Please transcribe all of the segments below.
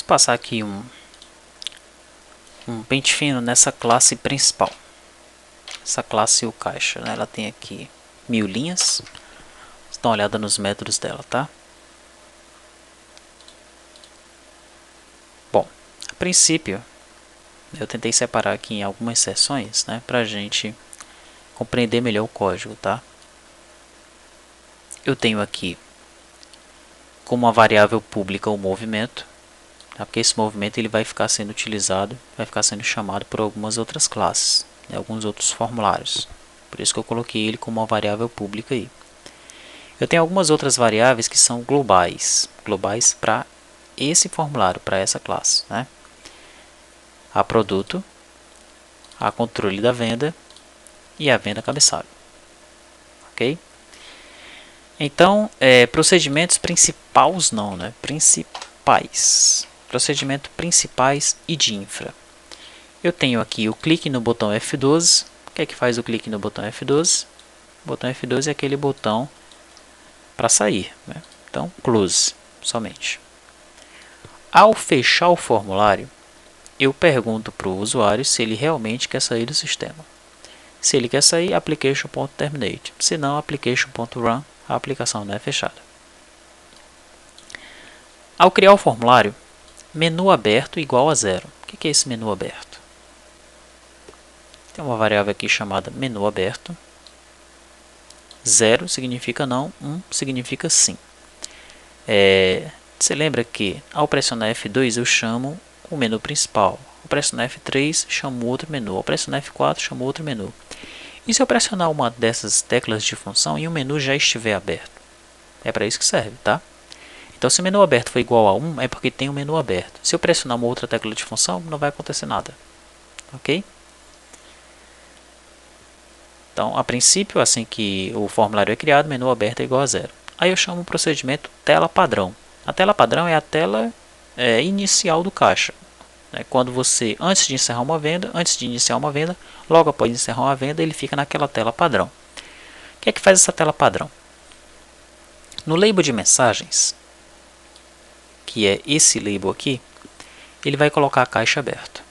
passar aqui um pente fino nessa classe principal. Essa classe o caixa, né? Ela tem aqui 1000 linhas. Dá uma olhada nos métodos dela, tá? Bom, a princípio eu tentei separar aqui em algumas seções, né, para a gente compreender melhor o código, tá? Eu tenho aqui como uma variável pública o movimento, tá? Porque esse movimento ele vai ficar sendo utilizado, vai ficar sendo chamado por algumas outras classes, né, alguns outros formulários. Por isso que eu coloquei ele como uma variável pública aí. Eu tenho algumas outras variáveis que são globais para esse formulário, para essa classe, né? A produto, a controle da venda e a venda cabeçalho. Ok? Então, procedimentos principais não, né? Principais. Procedimentos principais e de infra. Eu tenho aqui o clique no botão F12. O que é que faz o clique no botão F12? O botão F12 é aquele botão para sair, né? Então, close somente. Ao fechar o formulário, eu pergunto para o usuário se ele realmente quer sair do sistema. Se ele quer sair, application.terminate. Se não, application.run, a aplicação não é fechada. Ao criar o formulário, menu aberto igual a 0. O que é esse menu aberto? Tem uma variável aqui chamada menu aberto. 0 significa não, 1 significa sim. Você lembra que ao pressionar F2 eu chamo o menu principal. Ao pressionar F3 chamo outro menu. Ao pressionar F4 chamo outro menu. E se eu pressionar uma dessas teclas de função e o menu já estiver aberto? É para isso que serve, tá? Então se o menu aberto for igual a 1 é porque tem um menu aberto. Se eu pressionar uma outra tecla de função não vai acontecer nada. Ok? Então a princípio, assim que o formulário é criado, menu aberto é igual a 0. Aí eu chamo o procedimento tela padrão. A tela padrão é a tela inicial do caixa. Quando você, antes de iniciar uma venda, logo após encerrar uma venda, ele fica naquela tela padrão. O que é que faz essa tela padrão? No label de mensagens, que é esse label aqui, ele vai colocar a caixa aberta.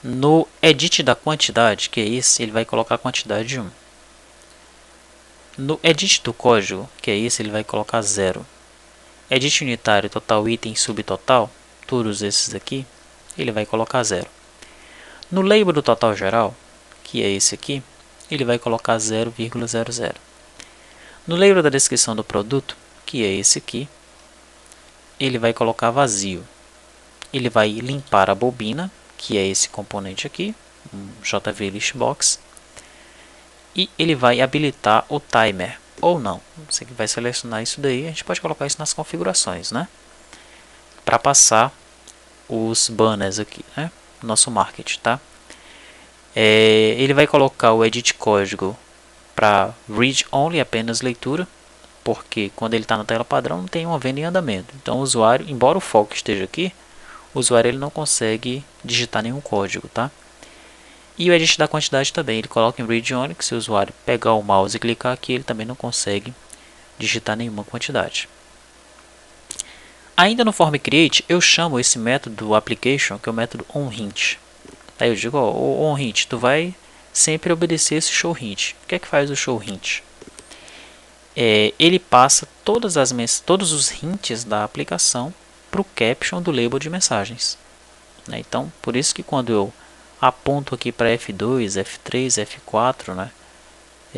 No edit da quantidade, que é esse, ele vai colocar a quantidade de 1. No edit do código, que é esse, ele vai colocar 0. Edit unitário, total item, subtotal, todos esses aqui, ele vai colocar 0. No label do total geral, que é esse aqui, ele vai colocar 0,00. No label da descrição do produto, que é esse aqui, ele vai colocar vazio. Ele vai limpar a bobina, que é esse componente aqui, um JV Listbox, e ele vai habilitar o timer, ou não. Você vai selecionar isso daí, a gente pode colocar isso nas configurações, né? Para passar os banners aqui, né? Nosso market, tá? Ele vai colocar o edit código para read only, apenas leitura, porque quando ele está na tela padrão não tem uma venda em andamento. Então o usuário, embora o foco esteja aqui, o usuário ele não consegue digitar nenhum código, tá? E o edit da quantidade também, ele coloca em read only, que se o usuário pegar o mouse e clicar aqui, ele também não consegue digitar nenhuma quantidade. Ainda no form create, eu chamo esse método do application, que é o método onHint. Aí eu digo, onHint, tu vai sempre obedecer esse showHint. O que é que faz o showHint? Ele passa todos os hints da aplicação para o caption do label de mensagens. Então, por isso que quando eu aponto aqui para F2, F3, F4, né?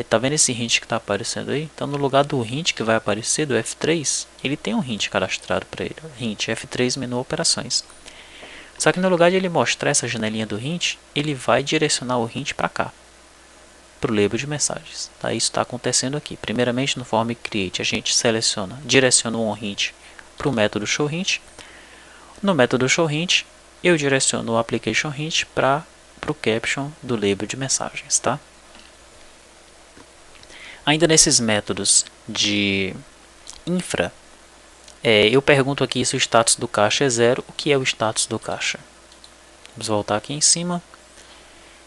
Tá vendo esse hint que está aparecendo aí? Então, no lugar do hint que vai aparecer, do F3, ele tem um hint cadastrado para ele. Hint F3 menu operações. Só que no lugar de ele mostrar essa janelinha do hint, ele vai direcionar o hint para cá, para o label de mensagens. Tá? Isso está acontecendo aqui. Primeiramente, no form create, a gente direciona o onHint para o método showHint. No método showHint, eu direciono o application hint para o caption do label de mensagens. Tá? Ainda nesses métodos de infra, eu pergunto aqui se o status do caixa é 0. O que é o status do caixa? Vamos voltar aqui em cima.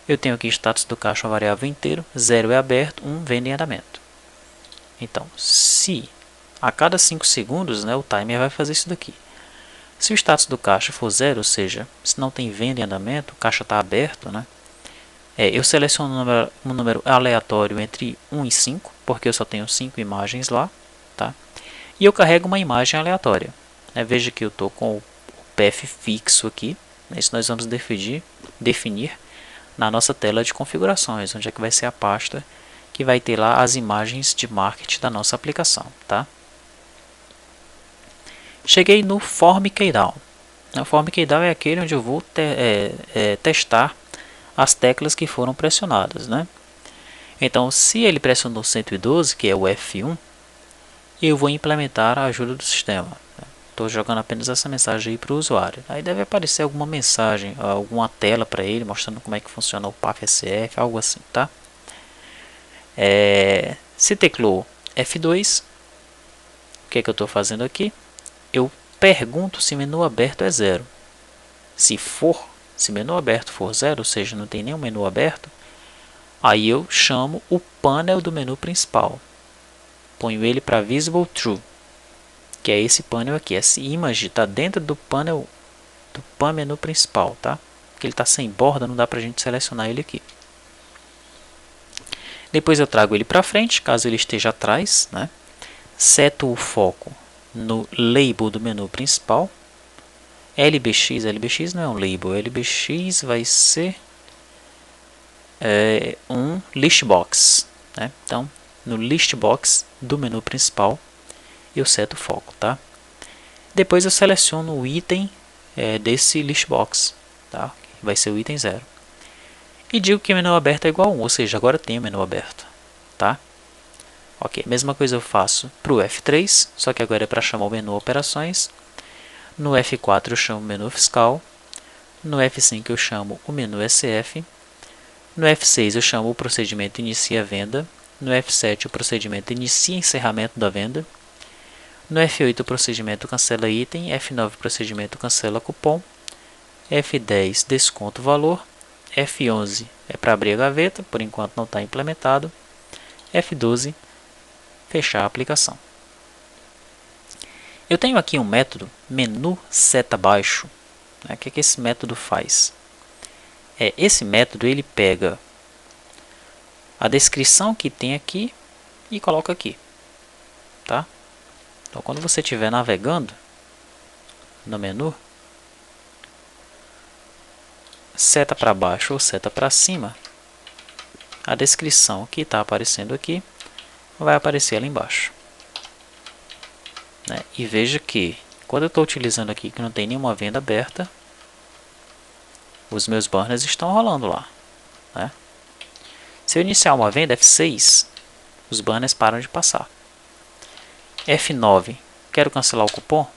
Eu tenho aqui status do caixa, uma variável inteiro. 0 é aberto, 1 venda em andamento. Então, se a cada 5 segundos, né, o timer vai fazer isso daqui. Se o status do caixa for 0, ou seja, se não tem venda em andamento, o caixa está aberto, né? Eu seleciono um número aleatório entre 1 e 5, porque eu só tenho 5 imagens lá, tá? E eu carrego uma imagem aleatória. Veja que eu estou com o path fixo aqui. Isso nós vamos definir na nossa tela de configurações, onde é que vai ser a pasta que vai ter lá as imagens de marketing da nossa aplicação, tá? Cheguei no Form Keydown. O Form Keydown é aquele onde eu vou testar as teclas que foram pressionadas, né? Então, se ele pressionou 112, que é o F1, eu vou implementar a ajuda do sistema. Estou jogando apenas essa mensagem aí para o usuário. Aí deve aparecer alguma mensagem, alguma tela para ele, mostrando como é que funciona o PAF-SF, algo assim, tá? Se teclou F2, o que é que eu estou fazendo aqui? Eu pergunto se menu aberto é 0. Se menu aberto for 0, ou seja, não tem nenhum menu aberto, aí eu chamo o panel do menu principal. Ponho ele para Visible True, que é esse panel aqui. Esse image está dentro do panel do menu principal, tá? Porque ele está sem borda, não dá para a gente selecionar ele aqui. Depois eu trago ele para frente, caso ele esteja atrás, né? Seto o foco no label do menu principal. LBX não é um label, LBX vai ser um list box, né? Então, no list box do menu principal, eu seto o foco, tá? Depois eu seleciono o item desse list box, tá? Vai ser o item 0. E digo que o menu aberto é igual a 1, ou seja, agora tem o menu aberto, tá? Ok, mesma coisa eu faço para o F3, só que agora é para chamar o menu operações. No F4 eu chamo o menu fiscal. No F5 eu chamo o menu SF. No F6 eu chamo o procedimento inicia venda. No F7 o procedimento inicia encerramento da venda. No F8 o procedimento cancela item. F9 o procedimento cancela cupom. F10 desconto valor. F11 é para abrir a gaveta, por enquanto não está implementado. F12 fechar a aplicação. Eu tenho aqui um método menu seta baixo. O que esse método faz? Esse método ele pega a descrição que tem aqui e coloca aqui, tá? Então, quando você estiver navegando no menu, seta para baixo ou seta para cima, a descrição que está aparecendo aqui vai aparecer ali embaixo. E veja que quando eu estou utilizando aqui que não tem nenhuma venda aberta, os meus banners estão rolando lá, né? Se eu iniciar uma venda, F6, os banners param de passar. F9, quero cancelar o cupom?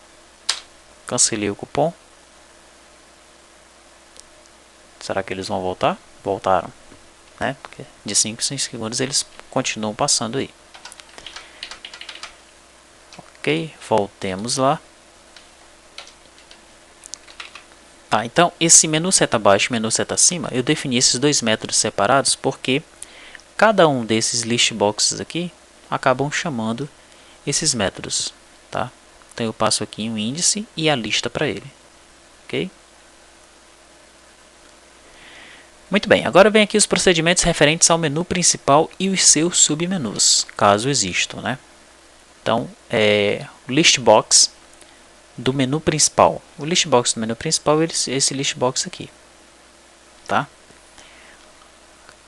Cancelei o cupom. Será que eles vão voltar? Voltaram, né? Porque de 5 em 5 segundos eles continuam passando aí. Ok, voltemos lá. Então esse menu seta abaixo e menu seta acima, eu defini esses dois métodos separados porque cada um desses list boxes aqui acabam chamando esses métodos, tá? Então eu passo aqui um índice e a lista para ele, ok? Muito bem, agora vem aqui os procedimentos referentes ao menu principal e os seus submenus, caso existam, né? Então, o list box do menu principal. O list box do menu principal é esse list box aqui, tá?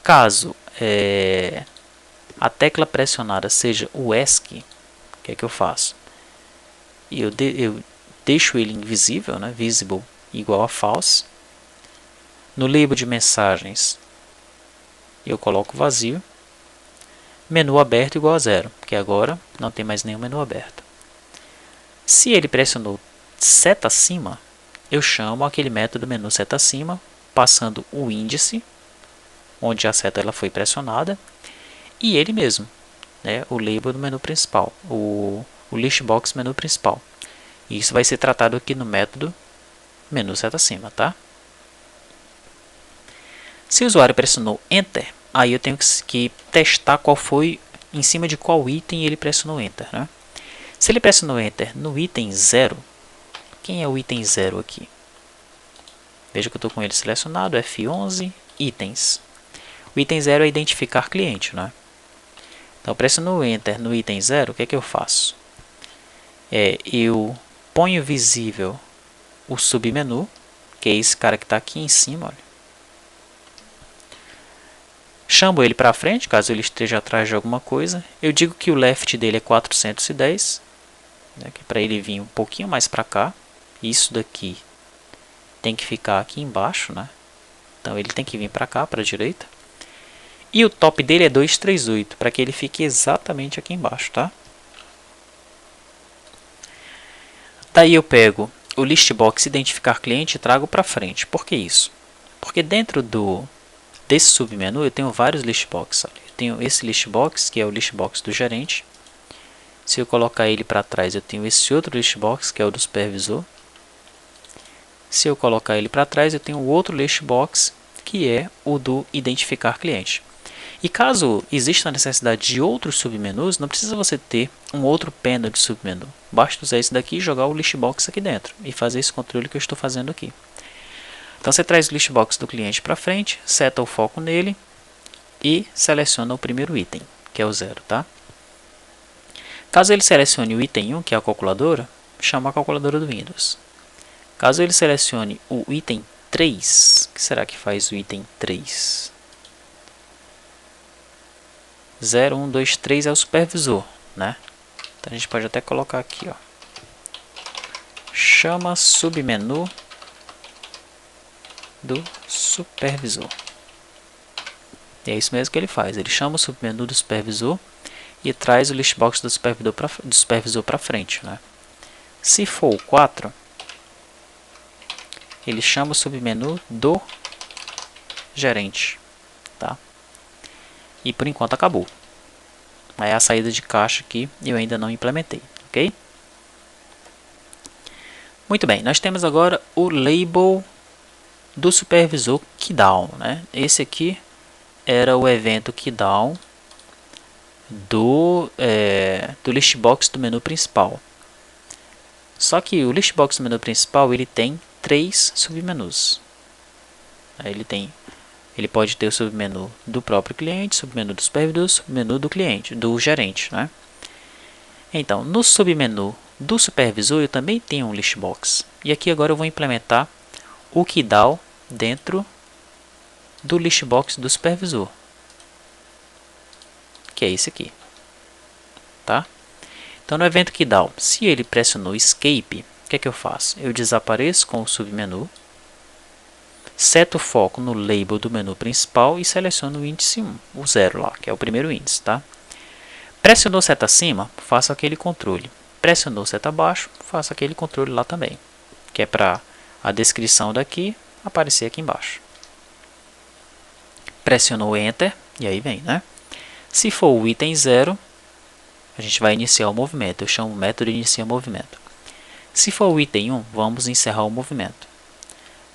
Caso a tecla pressionada seja o ESC, o que é que eu faço? Eu deixo ele invisível, né? Visible igual a false. No label de mensagens, eu coloco vazio. Menu aberto igual a 0, porque agora não tem mais nenhum menu aberto. Se ele pressionou seta acima, eu chamo aquele método menu seta acima, passando o índice, onde a seta ela foi pressionada, e ele mesmo, né, o label do menu principal, o list box menu principal. E isso vai ser tratado aqui no método menu seta acima, tá? Se o usuário pressionou Enter, aí eu tenho que testar qual foi, em cima de qual item ele pressionou Enter, né? Se ele pressionou Enter no item 0, quem é o item 0 aqui? Veja que eu estou com ele selecionado, F11, itens. O item 0 é identificar cliente, né? Então, pressiono Enter no item 0, o que é que eu faço? Eu ponho visível o submenu, que é esse cara que está aqui em cima, olha. Chamo ele para frente, caso ele esteja atrás de alguma coisa. Eu digo que o left dele é 410, né, que é para ele vir um pouquinho mais para cá. Isso daqui tem que ficar aqui embaixo, né? Então ele tem que vir para cá, para a direita. E o top dele é 238, para que ele fique exatamente aqui embaixo, tá? Daí eu pego o list box identificar cliente e trago para frente. Por que isso? Porque dentro desse submenu eu tenho vários list box. Eu tenho esse list box, que é o list box do gerente. Se eu colocar ele para trás, eu tenho esse outro list box, que é o do supervisor. Se eu colocar ele para trás, eu tenho outro list box, que é o do identificar cliente. E caso exista a necessidade de outros submenus, não precisa você ter um outro panel de submenu. Basta usar esse daqui e jogar o list box aqui dentro e fazer esse controle que eu estou fazendo aqui. Então você traz o list box do cliente para frente, seta o foco nele e seleciona o primeiro item, que é o 0, tá? Caso ele selecione o item 1, que é a calculadora, chama a calculadora do Windows. Caso ele selecione o item 3, o que será que faz o item 3? 0, 1, 2, 3 é o supervisor, né? Então a gente pode até colocar aqui, ó. Chama submenu do supervisor. E é isso mesmo que ele faz. Ele chama o submenu do supervisor e traz o list box do supervisor para frente, né? Se for o 4, ele chama o submenu do gerente, tá? E por enquanto acabou. É a saída de caixa que eu ainda não implementei, ok? Muito bem, nós temos agora o label do supervisor keydown, né? Esse aqui era o evento keydown do list box do menu principal. Só que o list box do menu principal ele tem 3 submenus. Ele pode ter o submenu do próprio cliente, submenu do supervisor, submenu do cliente, do gerente, né? Então, no submenu do supervisor eu também tenho um list box. E aqui agora eu vou implementar o keydown dentro do list box do supervisor, que é esse aqui, tá? Então, no evento keydown, se ele pressionou escape, o que é que eu faço? Eu desapareço com o submenu, seto o foco no label do menu principal e seleciono o índice 1, o 0 lá, que é o primeiro índice, tá? Pressionou seta acima, faço aquele controle. Pressionou seta abaixo, faço aquele controle lá também, que é para a descrição daqui aparecer aqui embaixo. Pressionou Enter, e aí vem, né? Se for o item 0, a gente vai iniciar o movimento. Eu chamo o método inicia movimento. Se for o item 1, vamos encerrar o movimento.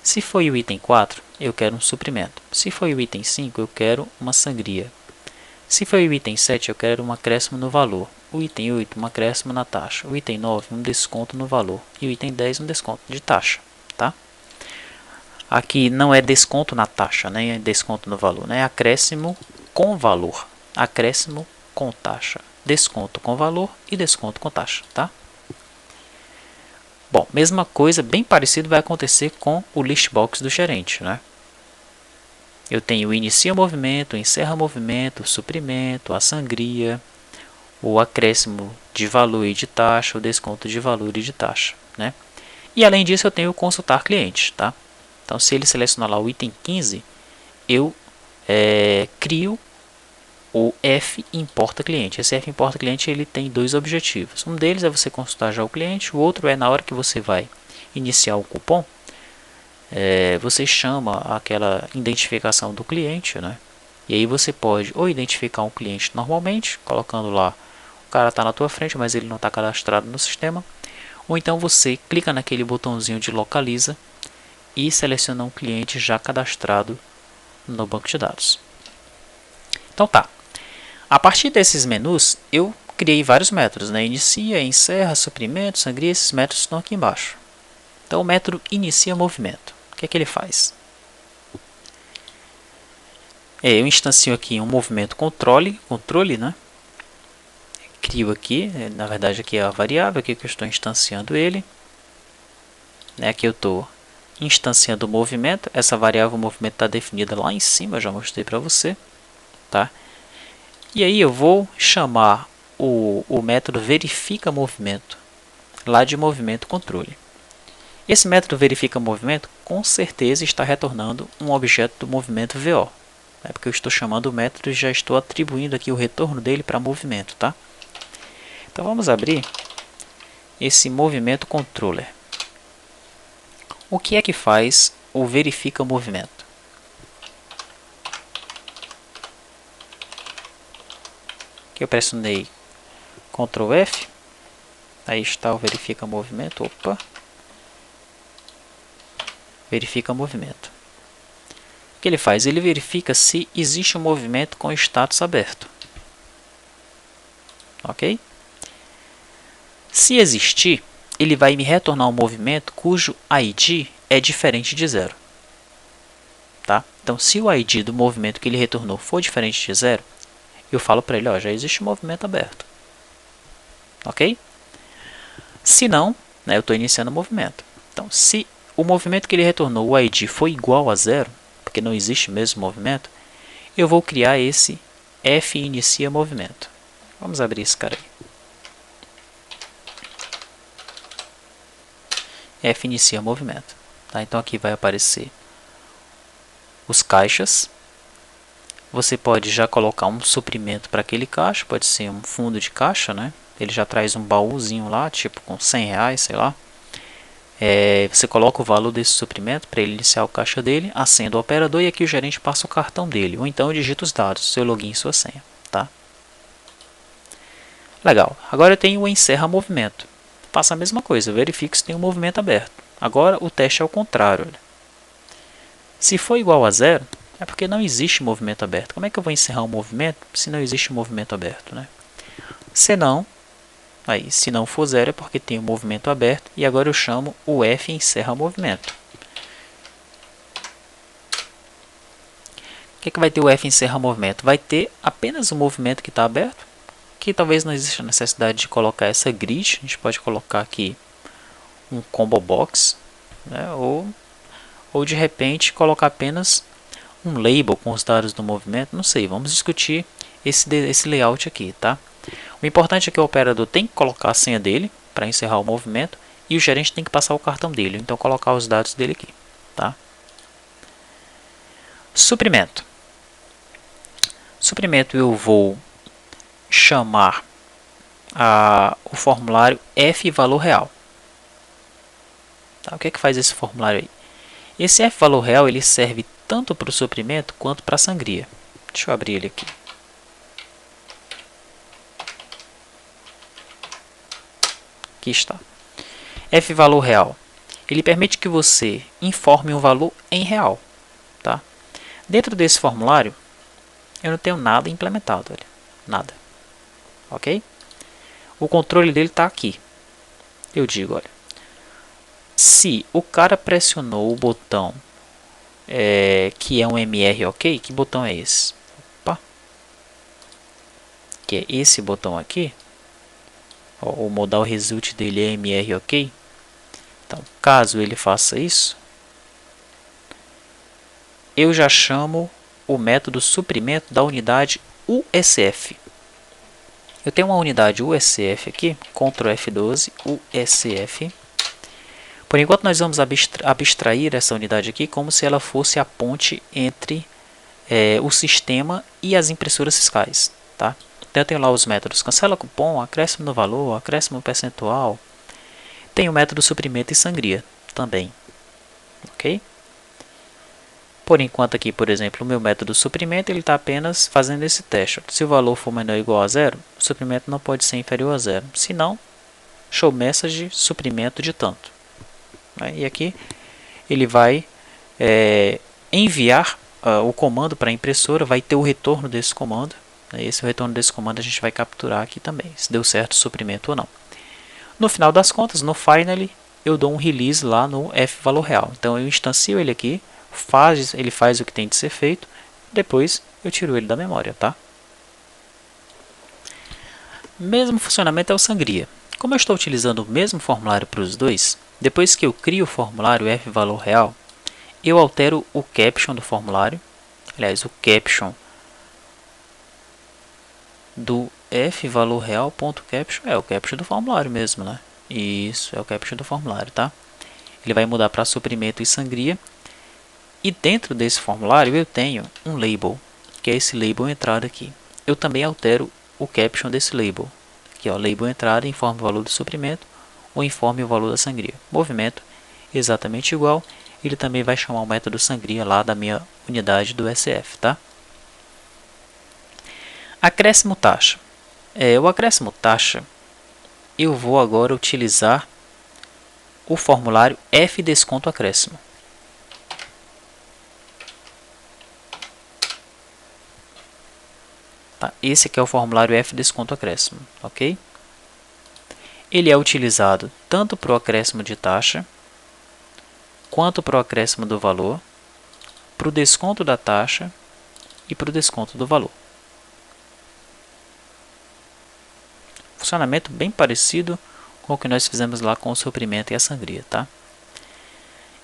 Se for o item 4, eu quero um suprimento. Se for o item 5, eu quero uma sangria. Se for o item 7, eu quero um acréscimo no valor. O item 8, um acréscimo na taxa. O item 9, um desconto no valor. E o item 10, um desconto de taxa, tá? Aqui não é desconto na taxa, nem é desconto no valor, né? É acréscimo com valor. Acréscimo com taxa. Desconto com valor e desconto com taxa, tá? Bom, mesma coisa, bem parecido vai acontecer com o list box do gerente, né? Eu tenho o inicia movimento, o encerra movimento, o suprimento, a sangria, o acréscimo de valor e de taxa, o desconto de valor e de taxa, né? E além disso eu tenho o consultar cliente, tá? Então se ele selecionar lá o item 15, eu crio o F importa cliente. Esse F importa cliente ele tem dois objetivos. Um deles é você consultar já o cliente, o outro é na hora que você vai iniciar o cupom, você chama aquela identificação do cliente, né? E aí você pode ou identificar um cliente normalmente, colocando lá, o cara está na tua frente, mas ele não está cadastrado no sistema, ou então você clica naquele botãozinho de localiza e seleciona um cliente já cadastrado no banco de dados. Então tá. A partir desses menus, eu criei vários métodos, né? Inicia, encerra, suprimento, sangria, esses métodos estão aqui embaixo. Então o método inicia movimento. O que é que ele faz? Eu instancio aqui um movimento controle, né? Crio aqui, na verdade aqui é a variável aqui que eu estou instanciando ele. Aqui eu estou instanciando o movimento. Essa variável movimento está definida lá em cima, eu já mostrei para você, tá? E aí eu vou chamar o método verifica movimento lá de movimento controle. Esse método verifica movimento com certeza está retornando um objeto do movimento VO. É porque eu estou chamando o método e já estou atribuindo aqui o retorno dele para movimento, tá? Então vamos abrir esse movimento controller. O que é que faz o verifica movimento? Aqui eu pressionei Ctrl F, aí está o verifica movimento, opa, verifica movimento. O que ele faz? Ele verifica se existe um movimento com status aberto. Ok? Se existir, ele vai me retornar um movimento cujo ID é diferente de 0. Tá? Então, se o ID do movimento que ele retornou for diferente de 0, eu falo para ele, ó, já existe um movimento aberto. Ok? Se não, eu estou iniciando o movimento. Então, se o movimento que ele retornou, o ID, for igual a 0, porque não existe mesmo movimento, eu vou criar esse F inicia movimento. Vamos abrir esse cara aí. F inicia movimento. Tá? Então aqui vai aparecer os caixas. Você pode já colocar um suprimento para aquele caixa, pode ser um fundo de caixa, né? Ele já traz um baúzinho lá, tipo com 100 reais, sei lá. Você coloca o valor desse suprimento para ele iniciar o caixa dele, acenda o operador e aqui o gerente passa o cartão dele, ou então digita os dados, seu login e sua senha. Tá? Legal, agora eu tenho o encerra movimento. Faça a mesma coisa, verifique se tem um movimento aberto. Agora o teste é o contrário. Olha. Se for igual a 0, é porque não existe movimento aberto. Como é que eu vou encerrar um movimento se não existe movimento aberto? Né? Se não for 0 é porque tem um movimento aberto. E agora eu chamo o F encerra movimento. O que vai ter o F encerra movimento? Vai ter apenas o movimento que está aberto. Que talvez não exista necessidade de colocar essa grid. A gente pode colocar aqui um combo box. Né? Ou de repente colocar apenas um label com os dados do movimento. Não sei, vamos discutir esse layout aqui. Tá? O importante é que o operador tem que colocar a senha dele para encerrar o movimento e o gerente tem que passar o cartão dele, então colocar os dados dele aqui. Tá? Suprimento. Suprimento eu vou chamar o formulário F valor real. Tá? O que é que faz esse formulário aí? Esse F valor real ele serve tanto para o suprimento quanto para a sangria. Deixa eu abrir ele aqui. Aqui está. F valor real. Ele permite que você informe um valor em real. Tá? Dentro desse formulário, eu não tenho nada implementado. Olha. Nada. Ok? O controle dele está aqui. Eu digo, olha. Se o cara pressionou o botão que é um MR OK, que botão é esse? Opa. Que é esse botão aqui. O modal result dele é MR OK. Então, caso ele faça isso, eu já chamo o método suprimento da unidade USF. Eu tenho uma unidade USF aqui, Ctrl F12, USF. Por enquanto nós vamos abstrair essa unidade aqui como se ela fosse a ponte entre o sistema e as impressoras fiscais. Tá? Então eu tenho lá os métodos cancela cupom, acréscimo no valor, acréscimo percentual. Tem o método suprimento e sangria também. Ok? Por enquanto aqui, por exemplo, o meu método suprimento ele está apenas fazendo esse teste. Se o valor for menor ou igual a 0, o suprimento não pode ser inferior a 0. Se não, show message suprimento de tanto. E aqui ele vai enviar o comando para a impressora, vai ter o retorno desse comando. Esse retorno desse comando a gente vai capturar aqui também, se deu certo o suprimento ou não. No final das contas, no finally, eu dou um release lá no f-valor real. Então eu instancio ele aqui, ele faz o que tem de ser feito, depois eu tiro ele da memória, tá? Mesmo funcionamento é o Sangria. Como eu estou utilizando o mesmo formulário para os dois, depois que eu crio o formulário f-valor real, eu altero o caption do formulário. Aliás, o caption do f-valor real.caption é o caption do formulário mesmo, né? Isso, é o caption do formulário, tá? Ele vai mudar para suprimento e sangria. E dentro desse formulário eu tenho um label, que é esse label entrada aqui. Eu também altero o caption desse label. Aqui, ó, label entrada, informe o valor do suprimento ou informe o valor da sangria. Movimento exatamente igual. Ele também vai chamar o método sangria lá da minha unidade do SF, tá? Acréscimo taxa. O acréscimo taxa, eu vou agora utilizar o formulário F desconto acréscimo. Tá? Esse aqui é o formulário F desconto acréscimo, ok? Ele é utilizado tanto para o acréscimo de taxa, quanto para o acréscimo do valor, para o desconto da taxa e para o desconto do valor. Funcionamento bem parecido com o que nós fizemos lá com o suprimento e a sangria, tá?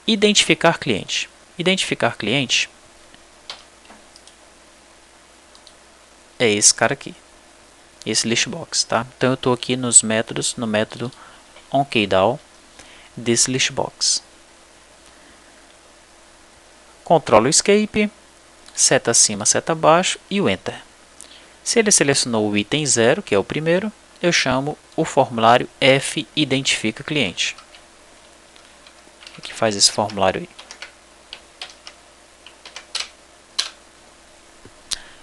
Identificar cliente. Identificar cliente é esse cara aqui, esse listbox, tá? Então eu estou aqui nos métodos, no método onKDAO desse listbox. Controlo o escape, seta acima, seta abaixo e o enter. Se ele selecionou o item 0, que é o primeiro, eu chamo o formulário F identifica cliente. O que faz esse formulário aí?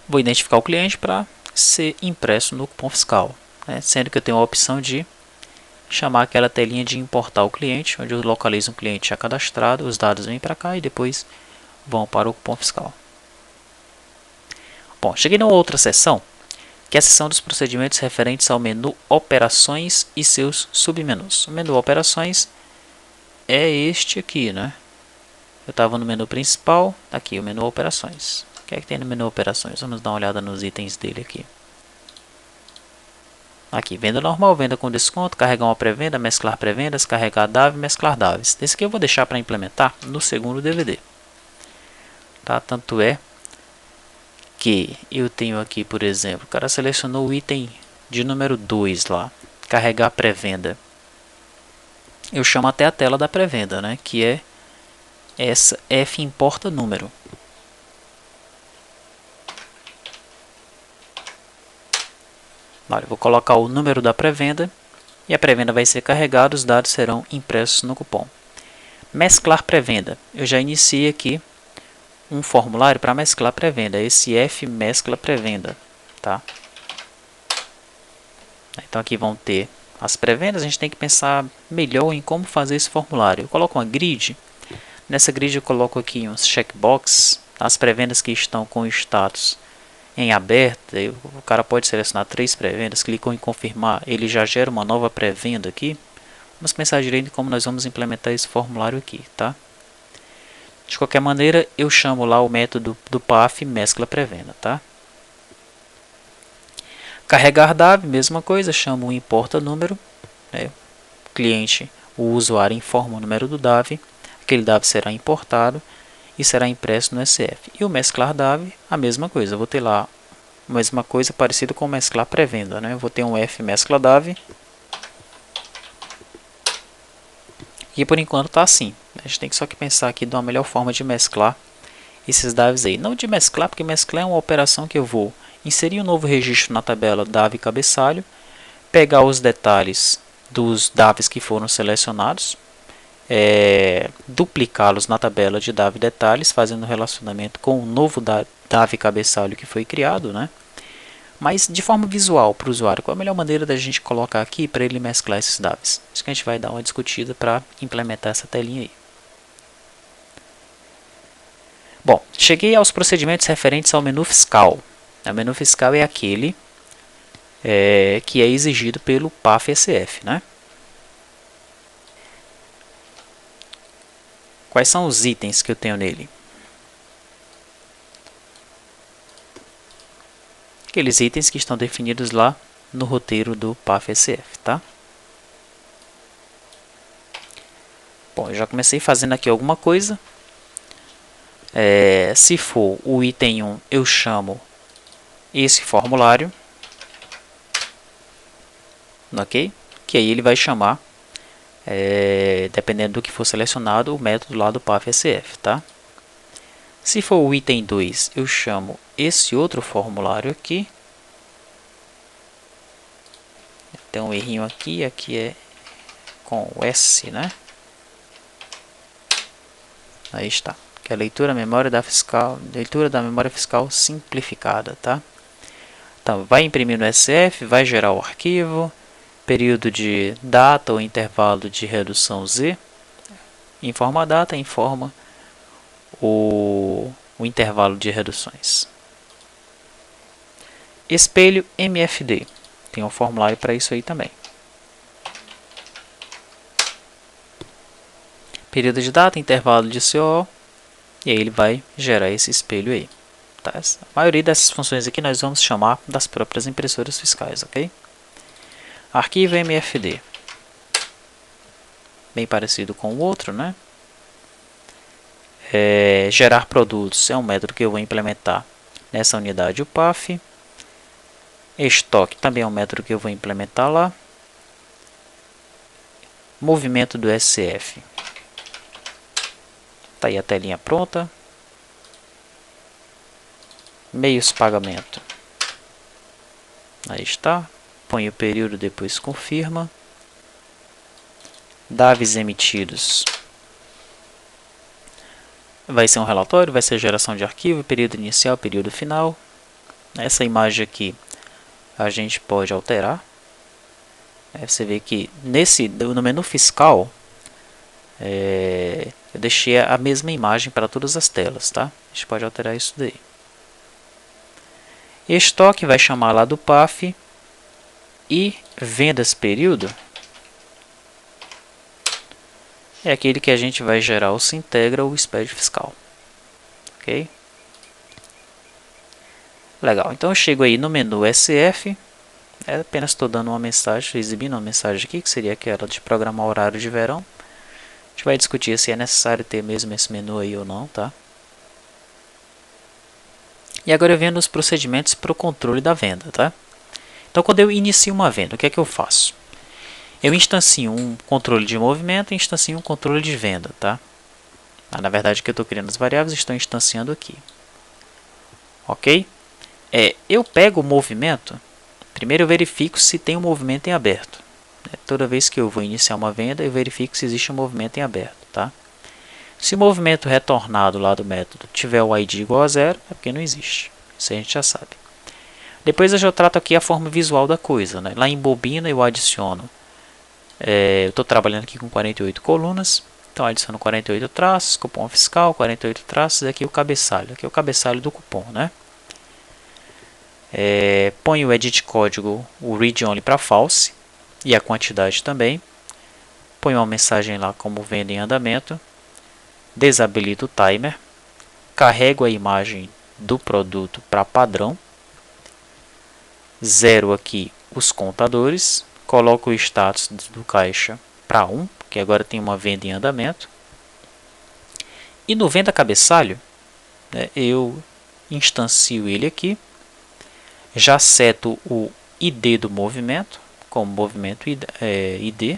Vou identificar o cliente para ser impresso no cupom fiscal, né? Sendo que eu tenho a opção de chamar aquela telinha de importar o cliente, onde eu localizo um cliente já cadastrado, os dados vêm para cá e depois vão para o cupom fiscal. Bom, cheguei numa outra seção, que é a seção dos procedimentos referentes ao menu Operações e seus submenus. O menu Operações é este aqui, né? Eu estava no menu principal, tá aqui o menu Operações. O que é que tem no menu Operações? Vamos dar uma olhada nos itens dele aqui. Aqui, venda normal, venda com desconto, carregar uma pré-venda, mesclar pré-vendas, carregar DAV, mesclar DAVs. Esse aqui eu vou deixar para implementar no segundo DVD. Tá? Tanto é que eu tenho aqui, por exemplo, o cara selecionou o item de número 2 lá, carregar pré-venda. Eu chamo até a tela da pré-venda, né, que é essa F importa número. Olha, eu vou colocar o número da pré-venda e a pré-venda vai ser carregada, os dados serão impressos no cupom. Mesclar pré-venda. Eu já iniciei aqui um formulário para mesclar pré-venda, esse F mescla pré-venda, tá? Então aqui vão ter as pré-vendas, a gente tem que pensar melhor em como fazer esse formulário. Eu coloco uma grid, nessa grid eu coloco aqui uns checkbox, as pré-vendas que estão com status em aberto, o cara pode selecionar 3 pré-vendas, clicou em confirmar, ele já gera uma nova pré-venda aqui. Vamos pensar direito em como nós vamos implementar esse formulário aqui, tá? De qualquer maneira, eu chamo lá o método do PAF mescla pré-venda, tá? Carregar DAV, mesma coisa, chamo o importa número, né? O cliente, o usuário informa o número do DAV, aquele DAV será importado e será impresso no SF. E o mesclar DAV, a mesma coisa, eu vou ter lá a mesma coisa parecida com o mesclar pré-venda, né? Eu vou ter um F mescla DAV e por enquanto está assim. A gente tem que só que pensar aqui de uma melhor forma de mesclar esses DAVs aí. Não de mesclar, porque mesclar é uma operação que eu vou inserir um novo registro na tabela DAV cabeçalho, pegar os detalhes dos DAVs que foram selecionados, duplicá-los na tabela de DAV detalhes, fazendo relacionamento com o novo DAV cabeçalho que foi criado, né? Mas de forma visual para o usuário, qual a melhor maneira da gente colocar aqui para ele mesclar esses DAVs? Isso que a gente vai dar uma discutida para implementar essa telinha aí. Bom, cheguei aos procedimentos referentes ao menu fiscal. O menu fiscal é aquele que é exigido pelo PAF-SF, né? Quais são os itens que eu tenho nele? Aqueles itens que estão definidos lá no roteiro do PAF-SF, tá? Bom, eu já comecei fazendo aqui alguma coisa. Se for o item 1, eu chamo esse formulário, ok? Que aí ele vai chamar, dependendo do que for selecionado, o método lá do PAF-SF, tá? Se for o item 2, eu chamo esse outro formulário aqui. Tem um errinho aqui, aqui é com o S, né? Aí está. Que é a leitura da memória fiscal simplificada, tá? Então, vai imprimir no SF, vai gerar o arquivo, período de data ou intervalo de redução Z, informa a data, informa o intervalo de reduções. Espelho MFD, tem um formulário para isso aí também. Período de data, intervalo de CO, e aí ele vai gerar esse espelho aí. Tá? A maioria dessas funções aqui nós vamos chamar das próprias impressoras fiscais, ok? Arquivo MFD, bem parecido com o outro, né? Gerar produtos é um método que eu vou implementar nessa unidade UPAF. Estoque também é um método que eu vou implementar lá. Movimento do SF. Tá aí a telinha pronta. Meios pagamento. Aí está. Põe o período, depois confirma. DAVs emitidos. Vai ser um relatório, vai ser geração de arquivo, período inicial, período final. Essa imagem aqui a gente pode alterar. Você vê que no menu fiscal eu deixei a mesma imagem para todas as telas, tá? A gente pode alterar isso daí. Estoque vai chamar lá do PAF e vendas período é aquele que a gente vai gerar o Sintegra ou o SPED fiscal, ok? Legal, então eu chego aí no menu SF, apenas estou dando uma mensagem, exibindo uma mensagem aqui, que seria aquela de programar horário de verão. A gente vai discutir se é necessário ter mesmo esse menu aí ou não, tá? E agora eu venho nos procedimentos para o controle da venda, tá? Então quando eu inicio uma venda, o que é que eu faço? Eu instancio um controle de movimento e instancio um controle de venda, tá? Na verdade, que eu estou criando as variáveis, estou instanciando aqui. Ok? Eu pego o movimento, primeiro eu verifico se tem um movimento em aberto. Toda vez que eu vou iniciar uma venda, eu verifico se existe um movimento em aberto, tá? Se o movimento retornado lá do método tiver o ID igual a 0, é porque não existe. Isso a gente já sabe. Depois eu já trato aqui a forma visual da coisa, né? Lá em bobina eu adiciono. Eu estou trabalhando aqui com 48 colunas. Então adiciono 48 traços, cupom fiscal, 48 traços, e aqui o cabeçalho. Aqui é o cabeçalho do cupom, né? Ponho o edit código, o read only para false, e a quantidade também. Ponho uma mensagem lá como venda em andamento. Desabilito o timer. Carrego a imagem do produto para padrão. Zero aqui os contadores. Coloco o status do caixa para 1, que agora tem uma venda em andamento. E no venda cabeçalho, né, eu instancio ele aqui. Já seto o ID do movimento, como movimento ID.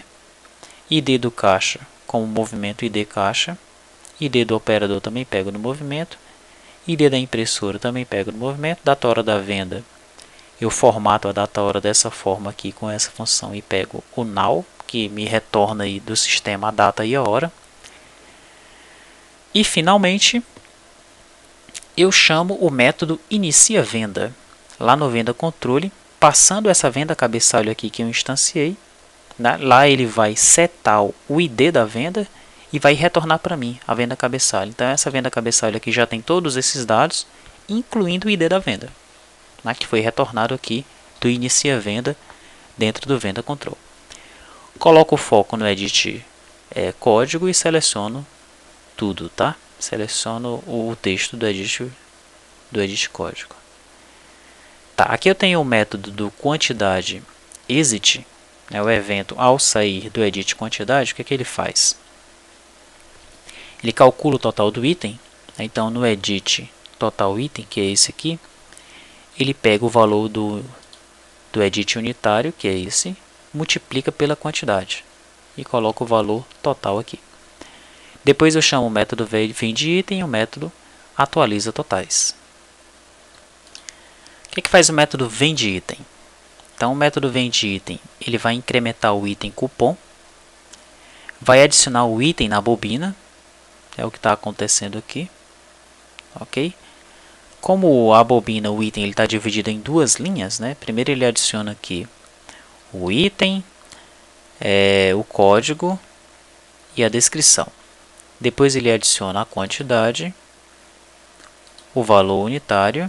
ID do caixa, como movimento ID caixa. ID do operador também pego no movimento. ID da impressora também pego no movimento. Data hora da venda, eu formato a data hora dessa forma aqui com essa função e pego o now, que me retorna aí do sistema a data e a hora. E finalmente eu chamo o método inicia venda lá no venda controle, passando essa venda cabeçalho aqui que eu instanciei, né? Lá ele vai setar o ID da venda e vai retornar para mim a venda cabeçalho. Então essa venda cabeçalho aqui já tem todos esses dados, incluindo o ID da venda, né, que foi retornado aqui do inicia venda dentro do venda control. Coloco o foco no edit código e seleciono tudo, tá? Seleciono o texto do edit código. Tá, aqui eu tenho o método do quantidade exit, né, o evento ao sair do edit quantidade. O que é que ele faz? Ele calcula o total do item. Então no edit total item, que é esse aqui, ele pega o valor do edit unitário, que é esse, multiplica pela quantidade e coloca o valor total aqui. Depois eu chamo o método vendItem e o método atualiza totais. O que faz o método vendItem? Então o método vendItem, ele vai incrementar o item cupom, vai adicionar o item na bobina, é o que está acontecendo aqui, ok? Como a bobina, o item está dividido em duas linhas, né? Primeiro ele adiciona aqui o item, o código e a descrição. Depois ele adiciona a quantidade, o valor unitário,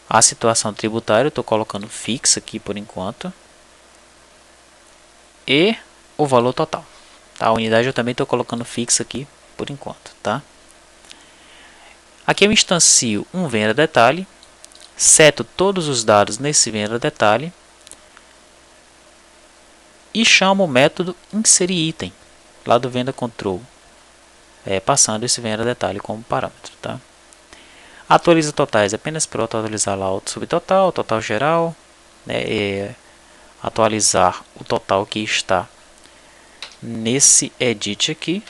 a situação tributária, eu estou colocando fixa aqui por enquanto, e o valor total. Tá? A unidade eu também estou colocando fixa aqui por enquanto. Tá? Aqui eu instancio um venda detalhe, seto todos os dados nesse venda detalhe e chamo o método inserir item lá do venda control, passando esse venda detalhe como parâmetro. Tá? Atualiza totais apenas para atualizar lá o subtotal, o total geral, né, atualizar o total que está nesse edit aqui,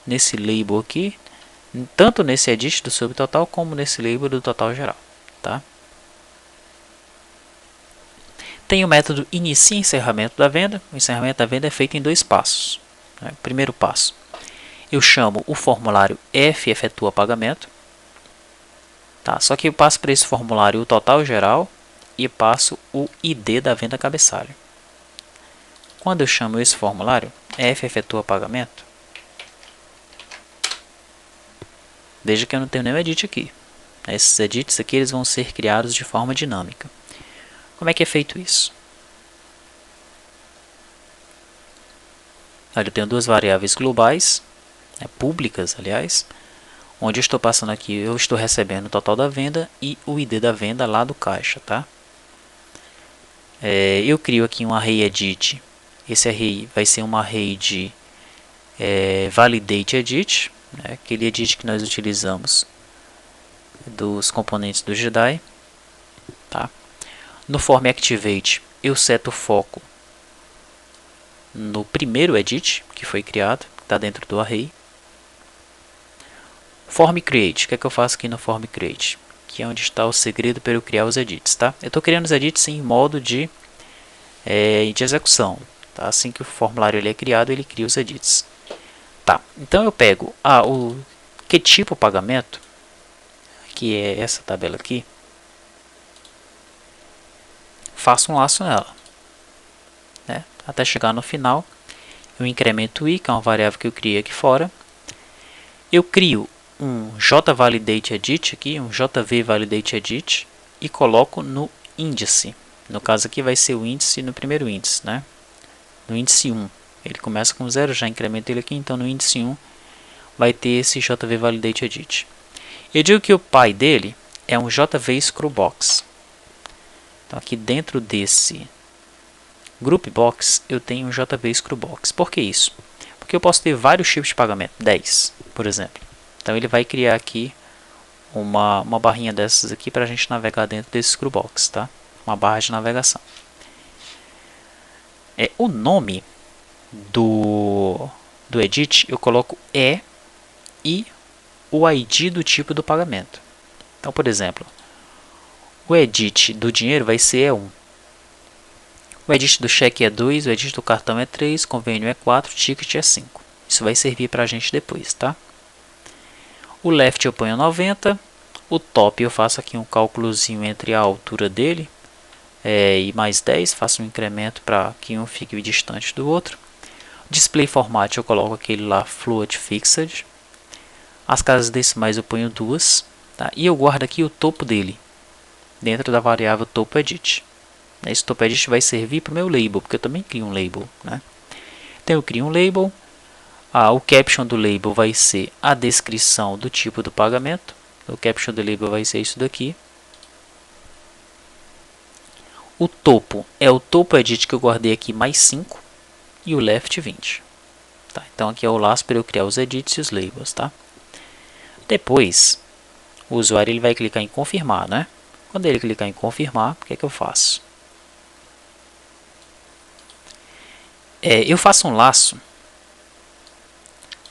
nesse label aqui, tanto nesse edit do subtotal como nesse label do total geral. Tá? Tem o método inicia encerramento da venda. O encerramento da venda é feito em dois passos. Né? Primeiro passo, eu chamo o formulário F efetua pagamento. Tá? Só que eu passo para esse formulário o total geral e passo o ID da venda cabeçalho. Quando eu chamo esse formulário, F efetua pagamento, veja que eu não tenho nenhum edit aqui. Esses edits aqui eles vão ser criados de forma dinâmica. Como é que é feito isso? Olha, eu tenho duas variáveis globais, públicas, aliás, onde eu estou passando aqui, eu estou recebendo o total da venda e o ID da venda lá do caixa, tá? Eu crio aqui um array edit. Esse array vai ser um array de validate edit, né? Aquele edit que nós utilizamos dos componentes do Jedi, tá? No form activate eu seto o foco no primeiro edit que foi criado, que está dentro do array. Form create, o que é que eu faço aqui no form create? Que é onde está o segredo para eu criar os edits, tá? Eu estou criando os edits em modo de execução, tá? Assim que o formulário ele é criado, ele cria os edits. Tá, então eu pego o que tipo pagamento, que é essa tabela aqui, faço um laço nela, né? Até chegar no final, eu incremento o i, que é uma variável que eu criei aqui fora. Eu crio um jValidateEdit aqui, um jValidateEdit, e coloco no índice. No caso aqui vai ser o índice no primeiro índice, né? No índice 1. Ele começa com 0, já incremento ele aqui, então no índice 1 vai ter esse jValidateEdit. Eu digo que o pai dele é um jVScrewBox. Então aqui dentro desse GroupBox eu tenho um jVScrewBox. Por que isso? Porque eu posso ter vários tipos de pagamento, 10, por exemplo. Então ele vai criar aqui uma barrinha dessas aqui para a gente navegar dentro desse screwbox, tá? Uma barra de navegação. O nome do edit eu coloco e o ID do tipo do pagamento. Então, por exemplo, o edit do dinheiro vai ser E1. O edit do cheque é 2, o edit do cartão é 3, convênio é 4, ticket é 5. Isso vai servir para a gente depois, tá? O left eu ponho 90, o top eu faço aqui um cálculozinho entre a altura dele e mais 10, faço um incremento para que um fique distante do outro. Display format eu coloco aquele lá float fixed. As casas decimais eu ponho 2, tá? E eu guardo aqui o topo dele dentro da variável topo edit. Esse topo edit vai servir para o meu label, porque eu também crio um label, né? Então eu crio um label, O caption do label vai ser a descrição do tipo do pagamento. O caption do label vai ser isso daqui. O topo é o topo edit que eu guardei aqui mais 5 e o left 20. Tá? Então aqui é o laço para eu criar os edits e os labels. Tá? Depois, o usuário ele vai clicar em confirmar. Né? Quando ele clicar em confirmar, o que é que eu faço? Eu faço um laço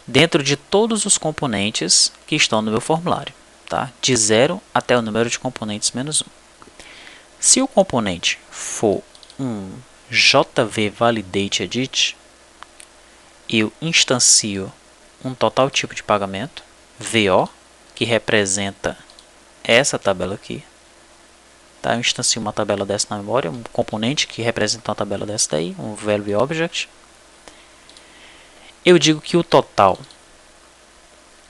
dentro de todos os componentes que estão no meu formulário, tá? De 0 até o número de componentes menos 1. Se o componente for um JV Validate Edit, eu instancio um total tipo de pagamento, VO, que representa essa tabela aqui. Tá? Eu instancio uma tabela dessa na memória, um componente que representa uma tabela dessa daí, um Value Object. Eu digo que o total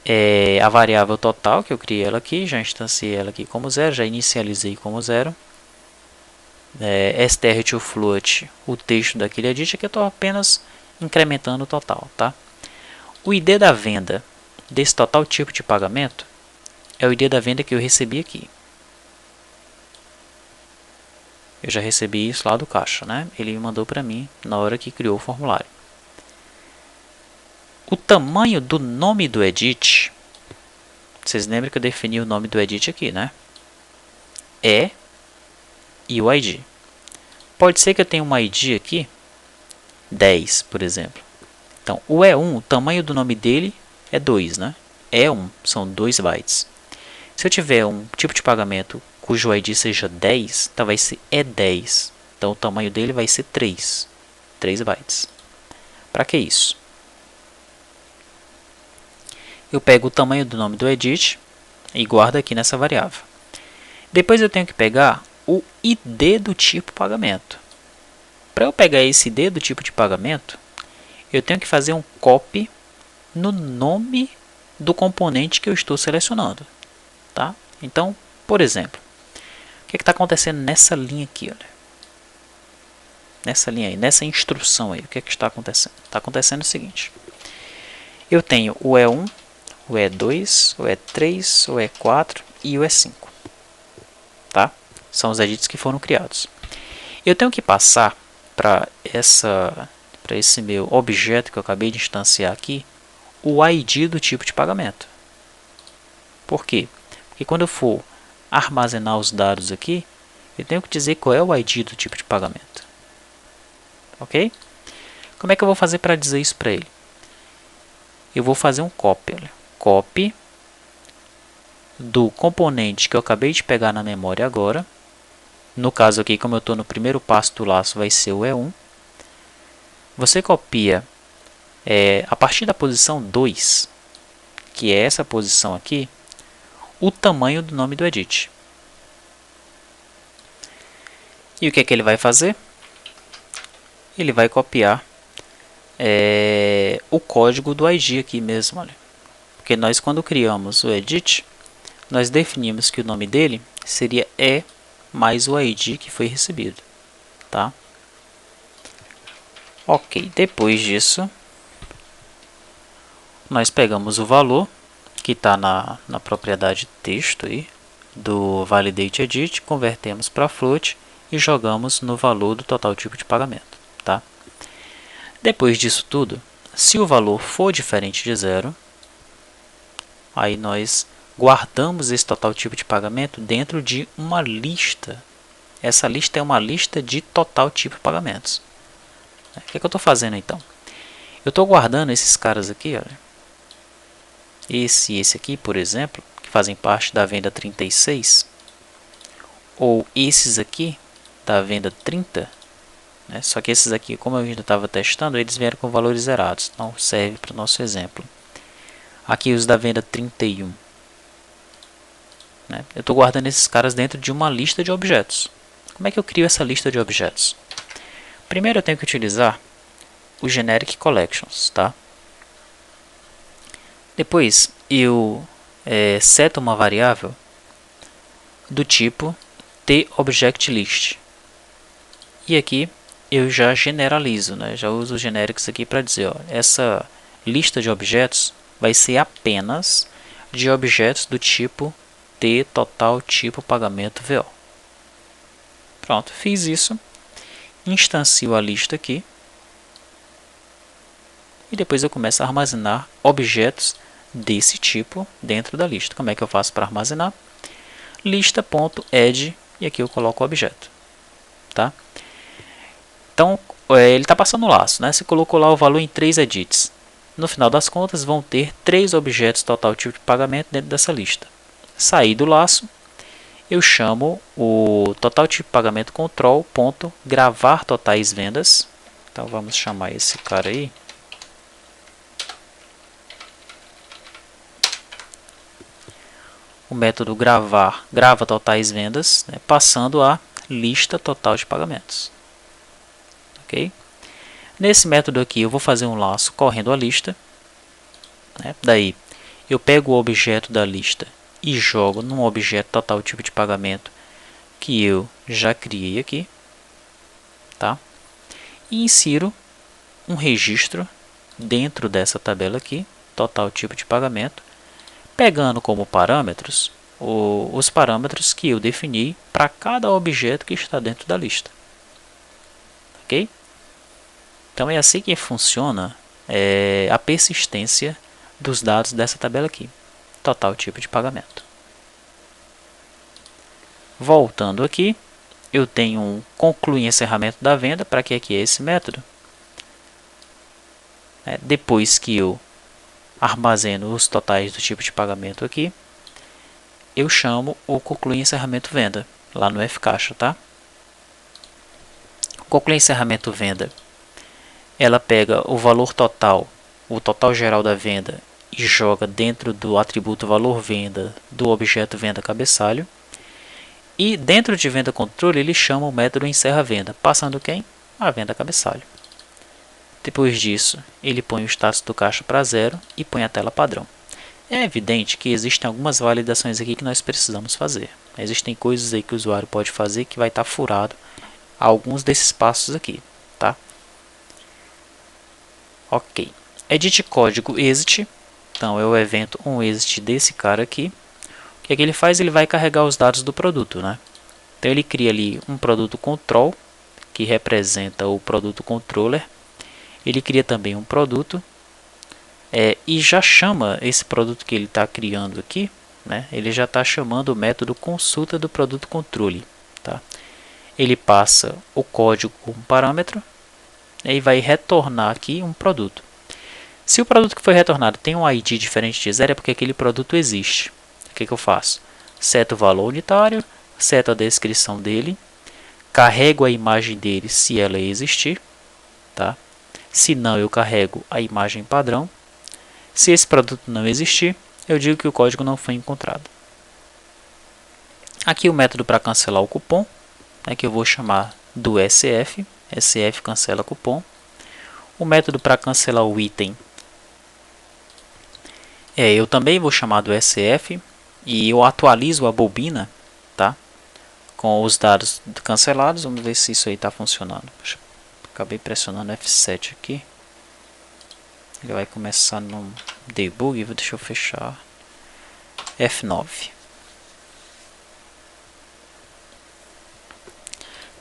é a variável total, que eu criei ela aqui, já instanciei ela aqui como 0, já inicializei como 0. Str to float, o texto daquele edit, que eu estou apenas incrementando o total. Tá? O ID da venda desse total tipo de pagamento é o ID da venda que eu recebi aqui. Eu já recebi isso lá do caixa, né? Ele mandou para mim na hora que criou o formulário. O tamanho do nome do edit, vocês lembram que eu defini o nome do edit aqui, né? E o ID. Pode ser que eu tenha um ID aqui, 10, por exemplo. Então, o E1, o tamanho do nome dele é 2, né? E1 são 2 bytes. Se eu tiver um tipo de pagamento cujo ID seja 10, então vai ser E10. Então, o tamanho dele vai ser 3 bytes. Para que isso? Eu pego o tamanho do nome do edit e guardo aqui nessa variável. Depois eu tenho que pegar o ID do tipo pagamento. Para eu pegar esse ID do tipo de pagamento, eu tenho que fazer um copy no nome do componente que eu estou selecionando. Tá? Então, por exemplo, o que está acontecendo nessa linha aqui? Olha? Nessa linha aí, nessa instrução aí, o que está acontecendo? Está acontecendo o seguinte. Eu tenho o E1, o E2, o E3, o E4 e o E5. Tá? São os edits que foram criados. Eu tenho que passar para esse meu objeto que eu acabei de instanciar aqui, o ID do tipo de pagamento. Por quê? Porque quando eu for armazenar os dados aqui, eu tenho que dizer qual é o ID do tipo de pagamento. Ok? Como é que eu vou fazer para dizer isso para ele? Eu vou fazer um copy. Olha. Copy do componente que eu acabei de pegar na memória agora. No caso aqui, como eu estou no primeiro passo do laço, vai ser o E1. Você copia a partir da posição 2, que é essa posição aqui, o tamanho do nome do edit. E o que é que ele vai fazer? Ele vai copiar o código do ID aqui mesmo. Olha. Porque nós, quando criamos o edit, nós definimos que o nome dele seria E mais o ID que foi recebido. Tá? Ok, depois disso, nós pegamos o valor que está na propriedade texto aí, do Validate Edit, convertemos para float e jogamos no valor do total tipo de pagamento. Tá? Depois disso tudo, se o valor for diferente de 0, aí nós guardamos esse total tipo de pagamento dentro de uma lista. Essa lista é uma lista de total tipo de pagamentos. O que é que eu estou fazendo então? Eu estou guardando esses caras aqui, olha. Esse e esse aqui, por exemplo, que fazem parte da venda 36, ou esses aqui da venda 30, né? Só que esses aqui, como eu ainda estava testando, eles vieram com valores zerados, não serve para o nosso exemplo. Aqui os da venda 31. Né? Eu estou guardando esses caras dentro de uma lista de objetos. Como é que eu crio essa lista de objetos? Primeiro eu tenho que utilizar o Generic Collections. Tá? Depois eu seto uma variável do tipo TObjectList. E aqui eu já generalizo, né? Já uso os genéricos aqui para dizer, ó, lista de objetos vai ser apenas de objetos do tipo T total tipo pagamento VO. Pronto, fiz isso. Instancio a lista aqui. E depois eu começo a armazenar objetos desse tipo dentro da lista. Como é que eu faço para armazenar? Lista.add e aqui eu coloco o objeto. Tá? Então, ele está passando o laço, né? Você colocou lá o valor em 3 edits. No final das contas, vão ter 3 objetos total tipo de pagamento dentro dessa lista. Saí do laço, eu chamo o total tipo de pagamento control.gravar totais vendas. Então, vamos chamar esse cara aí. O método gravar grava totais vendas, né, passando a lista total de pagamentos. Ok? Nesse método aqui eu vou fazer um laço correndo a lista. Né? Daí eu pego o objeto da lista e jogo num objeto total tipo de pagamento que eu já criei aqui. Tá? E insiro um registro dentro dessa tabela aqui, total tipo de pagamento, pegando como parâmetros os parâmetros que eu defini para cada objeto que está dentro da lista. Ok? Então é assim que funciona a persistência dos dados dessa tabela aqui. Total tipo de pagamento. Voltando aqui, eu tenho um concluir encerramento da venda. Para que aqui é esse método? Depois que eu armazeno os totais do tipo de pagamento aqui, eu chamo o concluir encerramento venda lá no Fcaixa, tá? Concluir encerramento venda, ela pega o valor total, o total geral da venda e joga dentro do atributo valor venda do objeto venda cabeçalho. E dentro de venda controle ele chama o método encerra venda, passando quem? A venda cabeçalho. Depois disso, ele põe o status do caixa para 0 e põe a tela padrão. É evidente que existem algumas validações aqui que nós precisamos fazer. Existem coisas aí que o usuário pode fazer que vai estar furado alguns desses passos aqui, tá? Ok. Edit código exit. Então é o evento exit desse cara aqui. O que é que ele faz? Ele vai carregar os dados do produto, né? Então ele cria ali um produto control, que representa o produto controller. Ele cria também um produto e já chama esse produto que ele está criando aqui, né? Ele já está chamando o método consulta do produto controle, tá? Ele passa o código como parâmetro e vai retornar aqui um produto. Se o produto que foi retornado tem um ID diferente de 0, é porque aquele produto existe. O que eu faço? Seto o valor unitário, seto a descrição dele, carrego a imagem dele se ela existir, tá? Se não, eu carrego a imagem padrão. Se esse produto não existir, eu digo que o código não foi encontrado. Aqui o método para cancelar o cupom, que eu vou chamar do SF. SF cancela cupom. O método para cancelar o item, eu também vou chamar do SF. E eu atualizo a bobina, tá? Com os dados cancelados. Vamos ver se isso aí está funcionando. Acabei pressionando F7 aqui. Ele vai começar no debug. Deixa eu fechar. F9.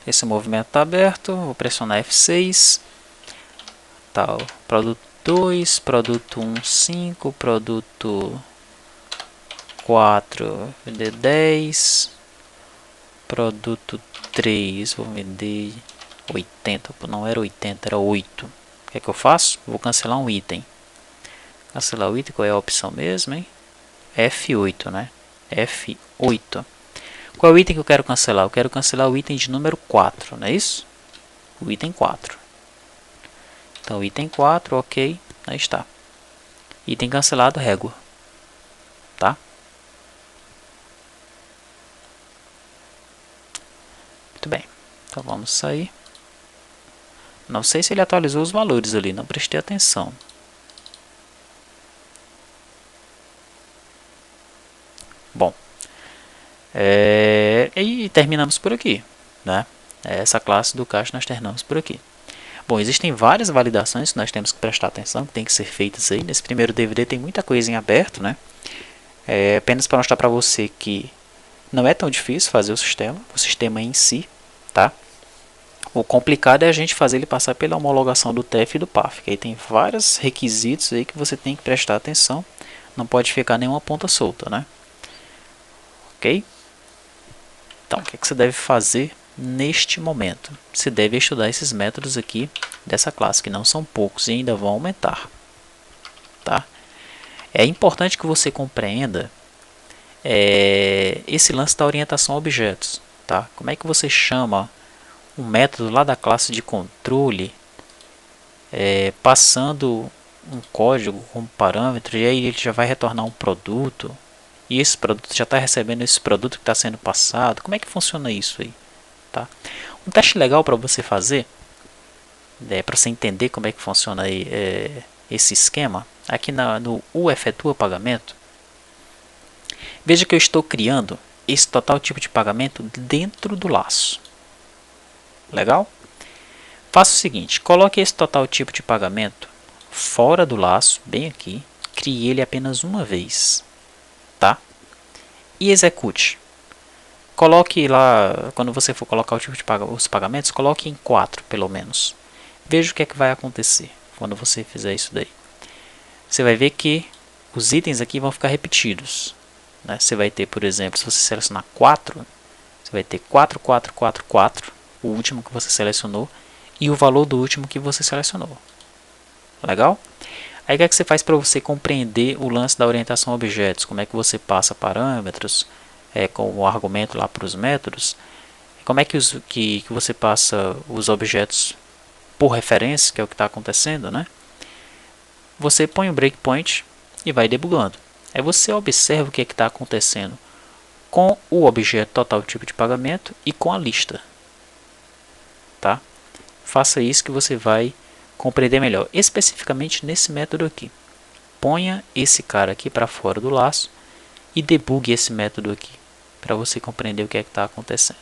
Esse movimento está aberto. Vou pressionar F6. Tá, produto 2, produto 1, 5, produto 4, vender 10, produto 3, vou vender 80, não era 80, era 8. O que é que eu faço? Vou cancelar um item. Cancelar o item, qual é a opção mesmo, hein? F8, né? F8. Qual é o item que eu quero cancelar? Eu quero cancelar o item de número 4, não é isso? O item 4. Então, item 4, ok, aí está. Item cancelado, régua. Tá? Muito bem. Então, vamos sair. Não sei se ele atualizou os valores ali, não prestei atenção. Bom. E terminamos por aqui, né? Essa classe do caixa nós terminamos por aqui. Bom, existem várias validações que nós temos que prestar atenção, que tem que ser feitas aí. Nesse primeiro DVD tem muita coisa em aberto, né? É apenas para mostrar para você que não é tão difícil fazer o sistema em si, tá? O complicado é a gente fazer ele passar pela homologação do TEF e do PAF, que aí tem vários requisitos aí que você tem que prestar atenção, não pode ficar nenhuma ponta solta, né? Ok? Então, o que você deve fazer neste momento? Você deve estudar esses métodos aqui dessa classe, que não são poucos e ainda vão aumentar, tá? É importante que você compreenda esse lance da orientação a objetos, tá? Como é que você chama um método lá da classe de controle, passando um código como parâmetro, e aí ele já vai retornar um produto, e esse produto já está recebendo esse produto que está sendo passado. Como é que funciona isso aí? Tá? Um teste legal para você fazer, para você entender como é que funciona aí, esse esquema, aqui no efetua pagamento, veja que eu estou criando esse total tipo de pagamento dentro do laço. Legal? Faça o seguinte, coloque esse total tipo de pagamento fora do laço, bem aqui, crie ele apenas uma vez, tá? E execute. Coloque lá, quando você for colocar o tipo de os pagamentos, coloque em 4 pelo menos. Veja o que é que vai acontecer quando você fizer isso daí. Você vai ver que os itens aqui vão ficar repetidos, né? Você vai ter, por exemplo, se você selecionar 4, você vai ter 4, 4, 4, 4, o último que você selecionou, e o valor do último que você selecionou. Legal? Aí o que é que você faz para você compreender o lance da orientação a objetos? Como é que você passa parâmetros com o argumento lá para os métodos? Como é que você passa os objetos por referência, que é o que está acontecendo, né? Você põe o breakpoint e vai debugando. Aí você observa o que está acontecendo com o objeto total tipo de pagamento e com a lista. Tá? Faça isso que você vai compreender melhor, especificamente nesse método aqui. Ponha esse cara aqui para fora do laço e debugue esse método aqui, para você compreender o que é que está acontecendo.